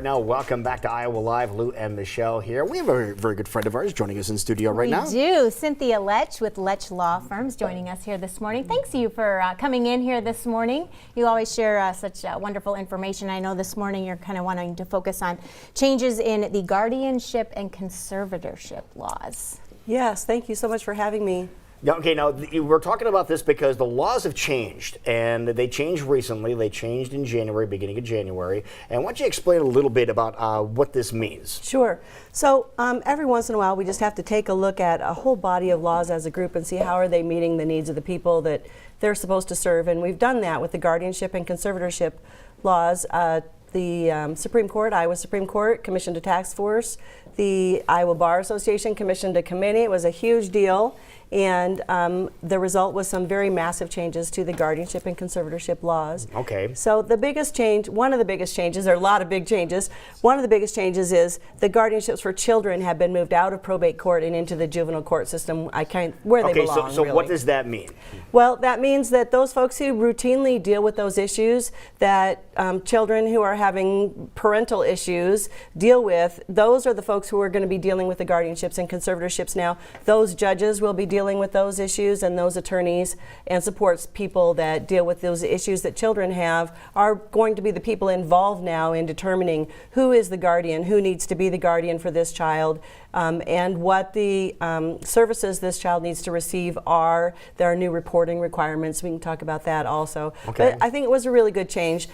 Now, welcome back to Iowa Live. Lou and Michelle here. We have a very good friend of ours joining us in studio right now. We do. Cynthia Letsch with Letsch Law Firms joining us here this morning. Thanks to you for coming in here this morning. You always share such wonderful information. I know this morning you're kind of wanting to focus on changes in the guardianship and conservatorship laws. Yes, thank you so much for having me. Okay, now we're talking about this because the laws have changed, and they changed recently. They changed in January, beginning of January. And why don't you explain a little bit about what this means? Sure. So every once in a while, we just have to take a look at a whole body of laws as a group and see how are they meeting the needs of the people that they're supposed to serve. And we've done that with the guardianship and conservatorship laws. The Supreme Court, Iowa Supreme Court, commissioned a task force. The Iowa Bar Association commissioned a committee. It was a huge deal. And the result was some very massive changes to the guardianship and conservatorship laws. Okay. So the biggest change, one of the biggest changes, there are a lot of big changes. One of the biggest changes is the guardianships for children have been moved out of probate court and into the juvenile court system, where they belong. Okay, so really. what does that mean? Well, that means that those folks who routinely deal with those issues that children who are having parental issues deal with, those are the folks who are going to be dealing with the guardianships and conservatorships now. Those judges will be dealing with those issues, and those attorneys and supports people that deal with those issues that children have are going to be the people involved now in determining who is the guardian, who needs to be the guardian for this child, and what the services this child needs to receive are. There are new reporting requirements. We can talk about that also. Okay. But I think it was a really good change.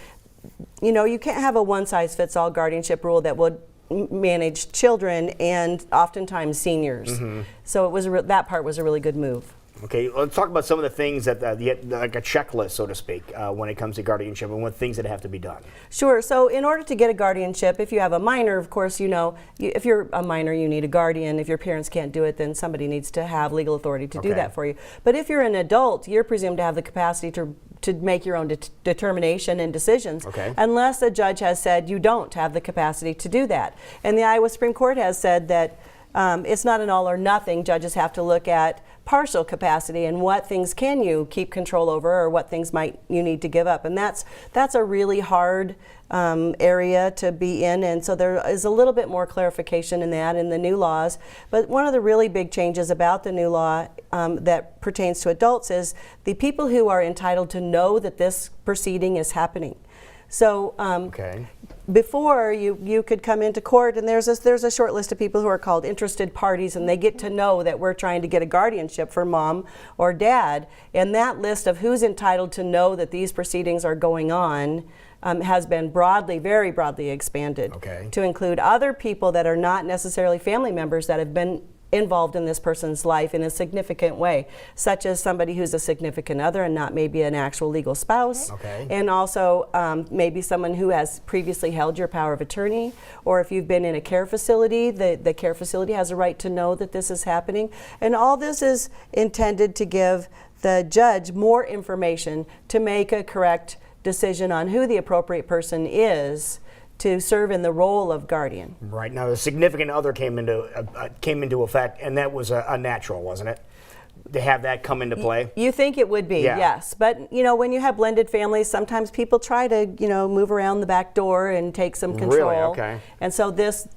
You know, you can't have a one-size-fits-all guardianship rule that would manage children and oftentimes seniors. Mm-hmm. So it was that part was a really good move. Okay, let's talk about some of the things that, like a checklist, so to speak, when it comes to guardianship and what things that have to be done. Sure. So in order to get a guardianship, if you have a minor, of course, you know, if you're a minor, you need a guardian. If your parents can't do it, then somebody needs to have legal authority to do that for you. But if you're an adult, you're presumed to have the capacity to make your own determination and decisions, unless a judge has said you don't have the capacity to do that. And the Iowa Supreme Court has said that it's not an all or nothing. Judges have to look at partial capacity and what things can you keep control over or what things might you need to give up. And that's a really hard area to be in, and so there is a little bit more clarification in that in the new laws. But one of the really big changes about the new law that pertains to adults is the people who are entitled to know that this proceeding is happening. So before you could come into court and there's a short list of people who are called interested parties, and they get to know that we're trying to get a guardianship for mom or dad, and that list of who's entitled to know that these proceedings are going on has been very broadly expanded to include other people that are not necessarily family members that have been involved in this person's life in a significant way, such as somebody who's a significant other and not maybe an actual legal spouse, and also maybe someone who has previously held your power of attorney, or if you've been in a care facility, the care facility has a right to know that this is happening. And all this is intended to give the judge more information to make a correct decision on who the appropriate person is to serve in the role of guardian. Right. Now, the significant other came into effect, and that was a natural, wasn't it? To have that come into play? You think it would be, yes. But, you know, when you have blended families, sometimes people try to, you know, move around the back door and take some control. Really? Okay. And so this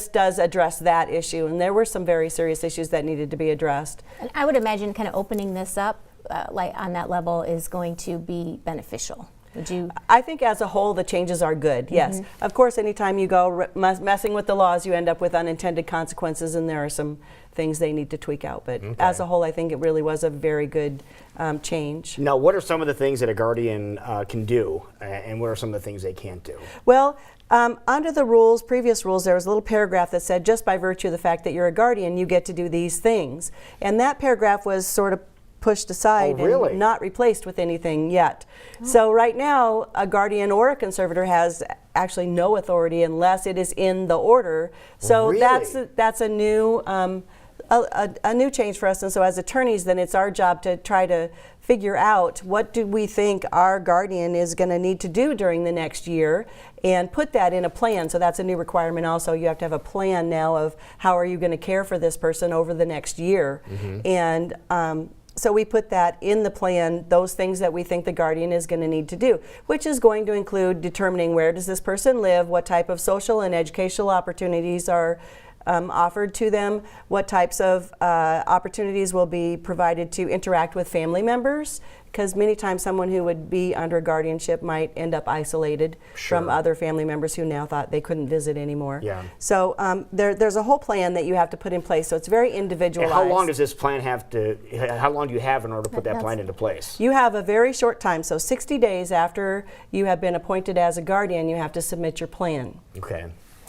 does address that issue, and there were some very serious issues that needed to be addressed. And I would imagine kind of opening this up like on that level is going to be beneficial. Would you? I think as a whole the changes are good, yes. Of course, anytime you go messing with the laws, you end up with unintended consequences, and there are some things they need to tweak out. But as a whole, I think it really was a very good change. Now, what are some of the things that a guardian can do, and what are some of the things they can't do? Well, under the rules, previous rules, there was a little paragraph that said just by virtue of the fact that you're a guardian, you get to do these things. And that paragraph was sort of pushed aside and not replaced with anything yet. So right now, a guardian or a conservator has actually no authority unless it is in the order. So that's a new a new change for us. And so as attorneys, then it's our job to try to figure out what do we think our guardian is going to need to do during the next year and put that in a plan. So that's a new requirement also. You have to have a plan now of how are you going to care for this person over the next year. And So we put that in the plan, those things that we think the guardian is going to need to do, which is going to include determining where does this person live, what type of social and educational opportunities are offered to them, what types of opportunities will be provided to interact with family members, because many times someone who would be under guardianship might end up isolated from other family members who now thought they couldn't visit anymore. Yeah. So there's a whole plan that you have to put in place, so it's very individualized. And how long does this plan have to, how long do you have in order to put that plan into place? You have a very short time, so 60 days after you have been appointed as a guardian, you have to submit your plan. Okay.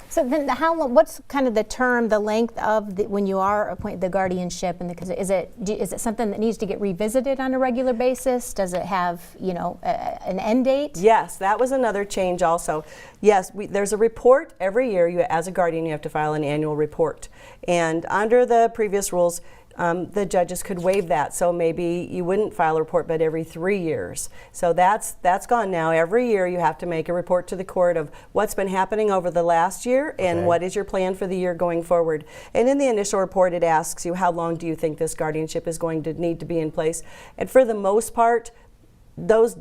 So then, what's kind of the term, the length of when you are appointed the guardianship, and is it something that needs to get revisited on a regular basis? Does it have, an end date? Yes, that was another change also. Yes, there's a report every year. As a guardian, you have to file an annual report, and under the previous rules, the judges could waive that, so maybe you wouldn't file a report but every 3 years. So that's gone now. Every year you have to make a report to the court of what's been happening over the last year and what is your plan for the year going forward. And in the initial report it asks you, how long do you think this guardianship is going to need to be in place? And for the most part, those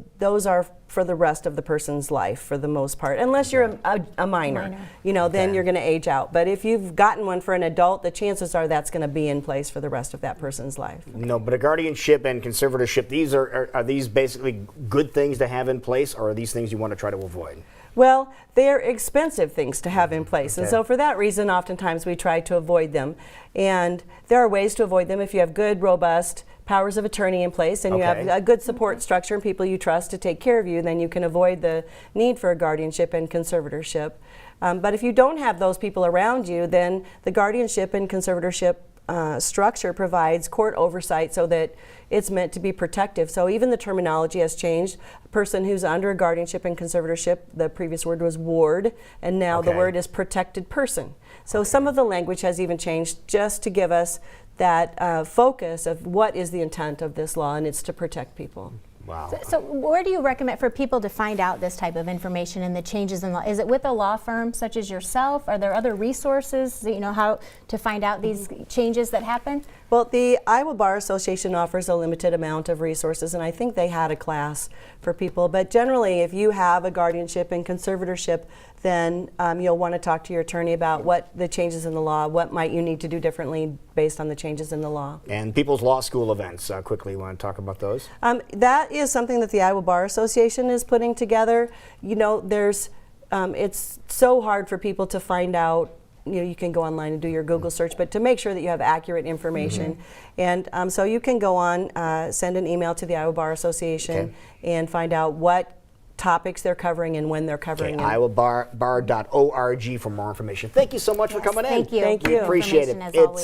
are for the rest of the person's life, for the most part, unless you're a minor. Then you're going to age out. But if you've gotten one for an adult, the chances are that's going to be in place for the rest of that person's life. No, but a guardianship and conservatorship, these are these basically good things to have in place, or are these things you want to try to avoid? Well, they're expensive things to have in place, and so for that reason, oftentimes we try to avoid them. And there are ways to avoid them if you have good, robust powers of attorney in place and you have a good support structure and people you trust to take care of you, then you can avoid the need for a guardianship and conservatorship. But if you don't have those people around you, then the guardianship and conservatorship structure provides court oversight so that it's meant to be protective. So even the terminology has changed. A person who's under a guardianship and conservatorship, the previous word was ward, and now the word is protected person. So some of the language has even changed just to give us that focus of what is the intent of this law, and it's to protect people. Wow. So where do you recommend for people to find out this type of information and the changes in law? Is it with a law firm such as yourself? Are there other resources, how to find out these changes that happen? Well, the Iowa Bar Association offers a limited amount of resources, and I think they had a class for people. But generally, if you have a guardianship and conservatorship, then you'll want to talk to your attorney about what the changes in the law, what might you need to do differently based on the changes in the law. And People's Law School events, quickly, you want to talk about those? That is something that the Iowa Bar Association is putting together. There's, it's so hard for people to find out. You can go online and do your Google search, but to make sure that you have accurate information. And so you can go on, send an email to the Iowa Bar Association and find out what topics they're covering and when they're covering them. IowaBar.org for more information. Thank you so much for coming in. Thank you. Thank you. We appreciate it. As always.